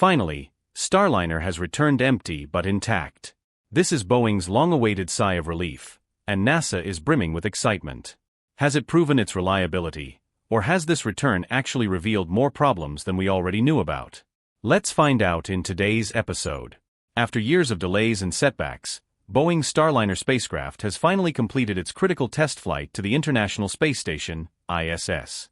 Finally, Starliner has returned empty but intact. This is Boeing's long-awaited sigh of relief, and NASA is brimming with excitement. Has it proven its reliability, or has this return actually revealed more problems than we already knew about? Let's find out in today's episode. After years of delays and setbacks, Boeing's Starliner spacecraft has finally completed its critical test flight to the International Space Station, ISS.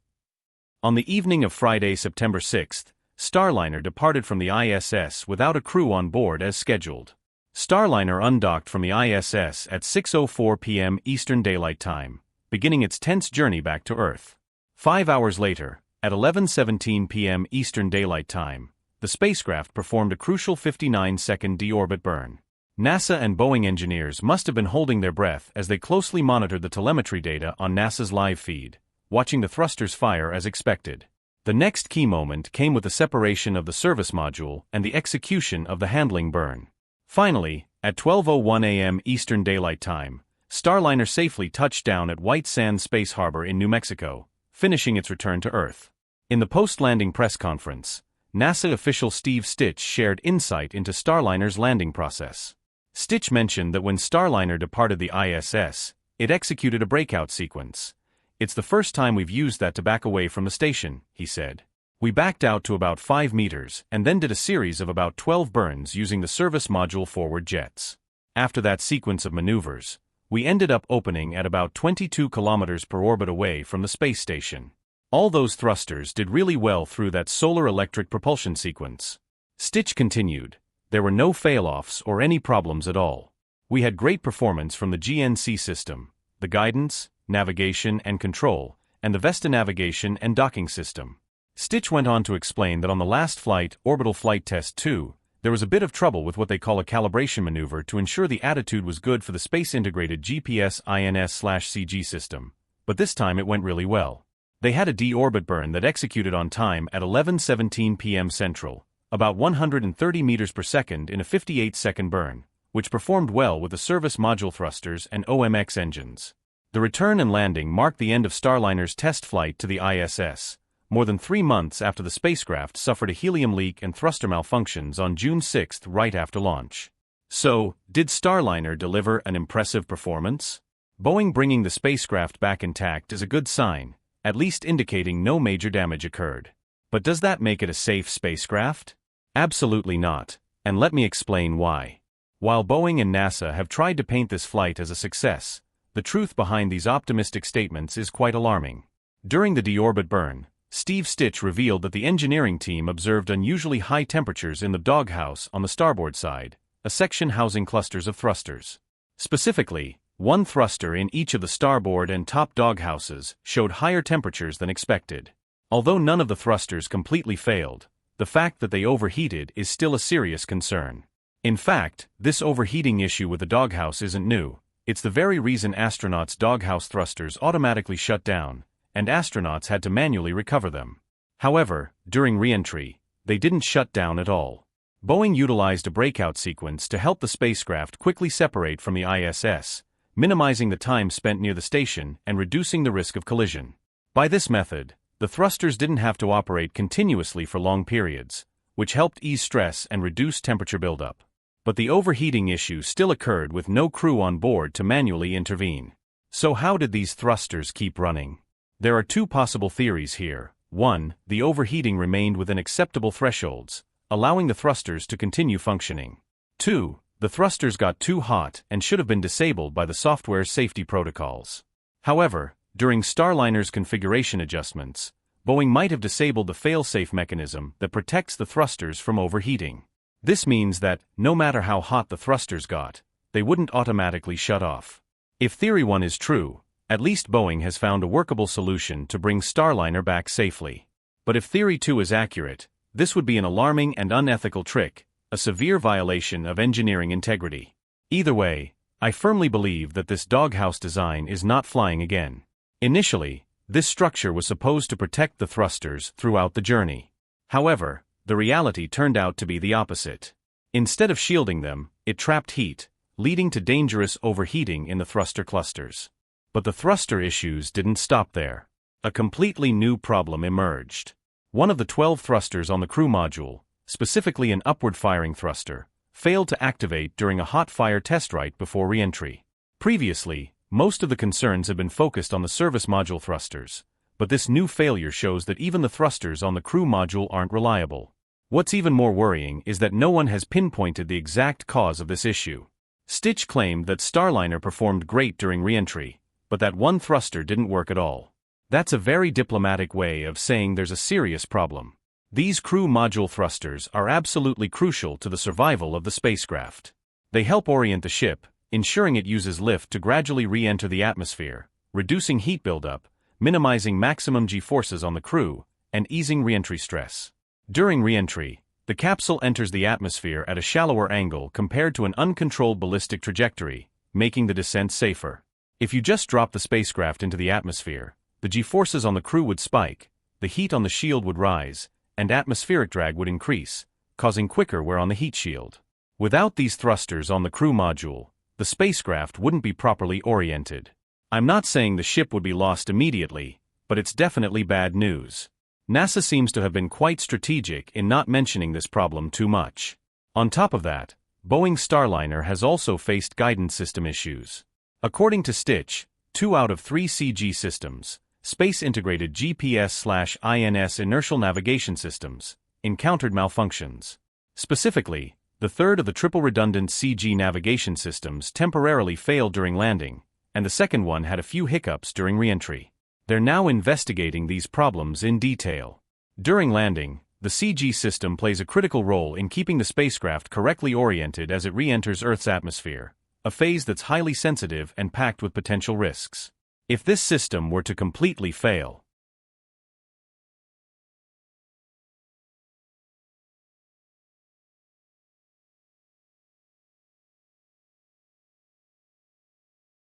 On the evening of Friday, September 6th, Starliner departed from the ISS without a crew on board as scheduled. Starliner undocked from the ISS at 6:04 p.m. Eastern Daylight Time, beginning its tense journey back to Earth. 5 hours later, at 11:17 p.m. Eastern Daylight Time, the spacecraft performed a crucial 59-second deorbit burn. NASA and Boeing engineers must have been holding their breath as they closely monitored the telemetry data on NASA's live feed, watching the thrusters fire as expected. The next key moment came with the separation of the service module and the execution of the handling burn. Finally, at 12:01 a.m. Eastern Daylight Time, Starliner safely touched down at White Sands Space Harbor in New Mexico, finishing its return to Earth. In the post-landing press conference, NASA official Steve Stitch shared insight into Starliner's landing process. Stitch mentioned that when Starliner departed the ISS, it executed a breakout sequence. "It's the first time we've used that to back away from the station," he said. "We backed out to about 5 meters and then did a series of about 12 burns using the service module forward jets. After that sequence of maneuvers, we ended up opening at about 22 kilometers per orbit away from the space station. All those thrusters did really well through that solar electric propulsion sequence." Stitch continued, "There were no fail-offs or any problems at all. We had great performance from the GNC system, the guidance, navigation and control, and the Vesta navigation and docking system." Stitch went on to explain that on the last flight, Orbital Flight Test 2, there was a bit of trouble with what they call a calibration maneuver to ensure the attitude was good for the space-integrated GPS-INS/CG system, but this time it went really well. They had a deorbit burn that executed on time at 11:17 p.m. Central, about 130 meters per second in a 58-second burn, which performed well with the service module thrusters and OMX engines. The return and landing marked the end of Starliner's test flight to the ISS, more than 3 months after the spacecraft suffered a helium leak and thruster malfunctions on June 6 right after launch. So, did Starliner deliver an impressive performance? Boeing bringing the spacecraft back intact is a good sign, at least indicating no major damage occurred. But does that make it a safe spacecraft? Absolutely not, and let me explain why. While Boeing and NASA have tried to paint this flight as a success, the truth behind these optimistic statements is quite alarming. During the deorbit burn, Steve Stitch revealed that the engineering team observed unusually high temperatures in the doghouse on the starboard side, a section housing clusters of thrusters. Specifically, one thruster in each of the starboard and top doghouses showed higher temperatures than expected. Although none of the thrusters completely failed, the fact that they overheated is still a serious concern. In fact, this overheating issue with the doghouse isn't new. It's the very reason astronauts' doghouse thrusters automatically shut down, and astronauts had to manually recover them. However, during re-entry, they didn't shut down at all. Boeing utilized a breakout sequence to help the spacecraft quickly separate from the ISS, minimizing the time spent near the station and reducing the risk of collision. By this method, the thrusters didn't have to operate continuously for long periods, which helped ease stress and reduce temperature buildup. But the overheating issue still occurred with no crew on board to manually intervene. So how did these thrusters keep running? There are 2 possible theories here. 1, the overheating remained within acceptable thresholds, allowing the thrusters to continue functioning. 2, the thrusters got too hot and should have been disabled by the software's safety protocols. However, during Starliner's configuration adjustments, Boeing might have disabled the fail-safe mechanism that protects the thrusters from overheating. This means that, no matter how hot the thrusters got, they wouldn't automatically shut off. If Theory 1 is true, at least Boeing has found a workable solution to bring Starliner back safely. But if Theory 2 is accurate, this would be an alarming and unethical trick, a severe violation of engineering integrity. Either way, I firmly believe that this doghouse design is not flying again. Initially, this structure was supposed to protect the thrusters throughout the journey. However, the reality turned out to be the opposite. Instead of shielding them, it trapped heat, leading to dangerous overheating in the thruster clusters. But the thruster issues didn't stop there. A completely new problem emerged. One of the 12 thrusters on the crew module, specifically an upward-firing thruster, failed to activate during a hot-fire test right before re-entry. Previously, most of the concerns had been focused on the service module thrusters, but this new failure shows that even the thrusters on the crew module aren't reliable. What's even more worrying is that no one has pinpointed the exact cause of this issue. Stitch claimed that Starliner performed great during re-entry, but that one thruster didn't work at all. That's a very diplomatic way of saying there's a serious problem. These crew module thrusters are absolutely crucial to the survival of the spacecraft. They help orient the ship, ensuring it uses lift to gradually re-enter the atmosphere, reducing heat buildup, minimizing maximum G-forces on the crew, and easing re-entry stress. During re-entry, the capsule enters the atmosphere at a shallower angle compared to an uncontrolled ballistic trajectory, making the descent safer. If you just drop the spacecraft into the atmosphere, the G-forces on the crew would spike, the heat on the shield would rise, and atmospheric drag would increase, causing quicker wear on the heat shield. Without these thrusters on the crew module, the spacecraft wouldn't be properly oriented. I'm not saying the ship would be lost immediately, but it's definitely bad news. NASA seems to have been quite strategic in not mentioning this problem too much. On top of that, Boeing's Starliner has also faced guidance system issues. According to Stitch, 2 out of 3 CG systems, space-integrated GPS/INS inertial navigation systems, encountered malfunctions. Specifically, the third of the triple-redundant CG navigation systems temporarily failed during landing, and the second one had a few hiccups during re-entry. They're now investigating these problems in detail. During landing, the CG system plays a critical role in keeping the spacecraft correctly oriented as it re-enters Earth's atmosphere, a phase that's highly sensitive and packed with potential risks. If this system were to completely fail,